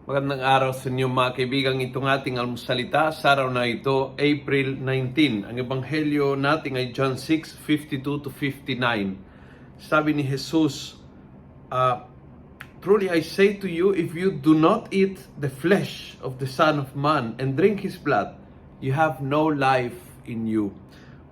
Magandang araw sa inyo mga kaibigan. Itong ating almusalita sa araw na ito, April 19. Ang ebanghelyo natin ay John 6:52 to 59. Sabi ni Jesus, Truly I say to you, if you do not eat the flesh of the Son of Man and drink His blood, you have no life in you.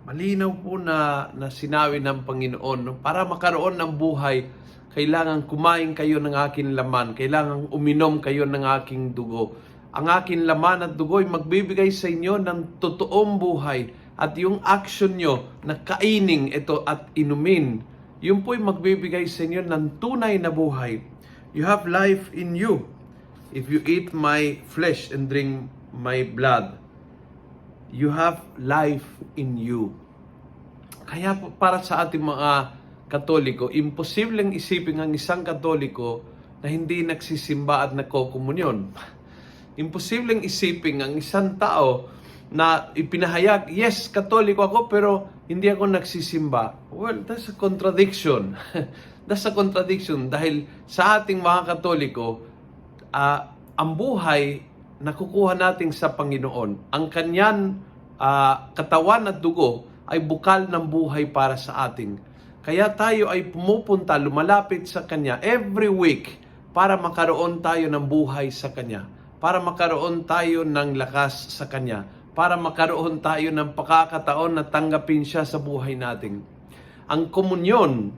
Malinaw po na sinabi ng Panginoon, no? Para makaroon ng buhay, kailangan kumain kayo ng aking laman, kailangan uminom kayo ng aking dugo. Ang aking laman at dugo ay magbibigay sa inyo ng totoong buhay, at yung action nyo na kainin ito at inumin, yun po ay magbibigay sa inyo ng tunay na buhay. You have life in you if you eat my flesh and drink my blood. You have life in you. Kaya para sa ating mga Katoliko, imposibleng isipin ang isang Katoliko na hindi nagsisimba at nagkokomunyon. Imposibleng isipin ang isang tao na ipinahayag, yes, Katoliko ako, pero hindi ako nagsisimba. Well, that's a contradiction. That's a contradiction dahil sa ating mga Katoliko, ang buhay na kukuha natin sa Panginoon, ang kanyang katawan at dugo ay bukal ng buhay para sa ating. Kaya tayo ay pumupunta, lumalapit sa Kanya every week para makaroon tayo ng buhay sa Kanya, para makaroon tayo ng lakas sa Kanya, para makaroon tayo ng pagkakataon na tanggapin Siya sa buhay natin. Ang komunyon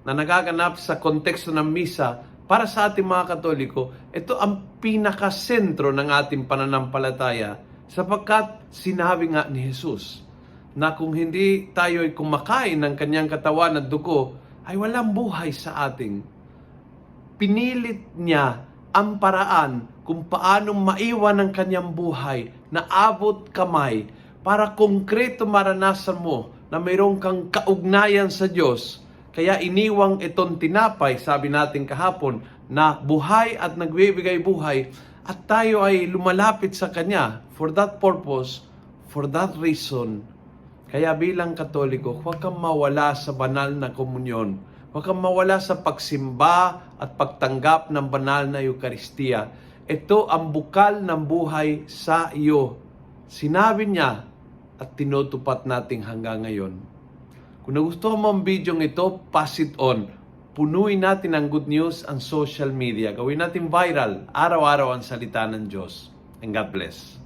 na nagaganap sa konteksto ng misa, para sa ating mga Katoliko, ito ang pinakasentro ng ating pananampalataya sapagkat sinabi nga ni Jesus na kung hindi tayo ay kumakain ng kanyang katawan at dugo, ay walang buhay sa ating. Pinilit niya ang paraan kung paano maiwan ang kanyang buhay na abot kamay para konkreto maranasan mo na mayroon kang kaugnayan sa Diyos. Kaya iniwang itong tinapay, sabi natin kahapon, na buhay at nagbibigay buhay, at tayo ay lumalapit sa Kanya for that purpose, for that reason. Kaya bilang Katoliko, huwag kang mawala sa banal na komunyon. Huwag kang mawala sa pagsimba at pagtanggap ng banal na Eucharistia. Ito ang bukal ng buhay sa iyo. Sinabi niya at tinutupat natin hanggang ngayon. Kung nagustuhan mo ang video ito, pass it on. Punuin natin ang good news ang social media. Gawin natin viral. Araw-araw ang salita ng Diyos. And God bless.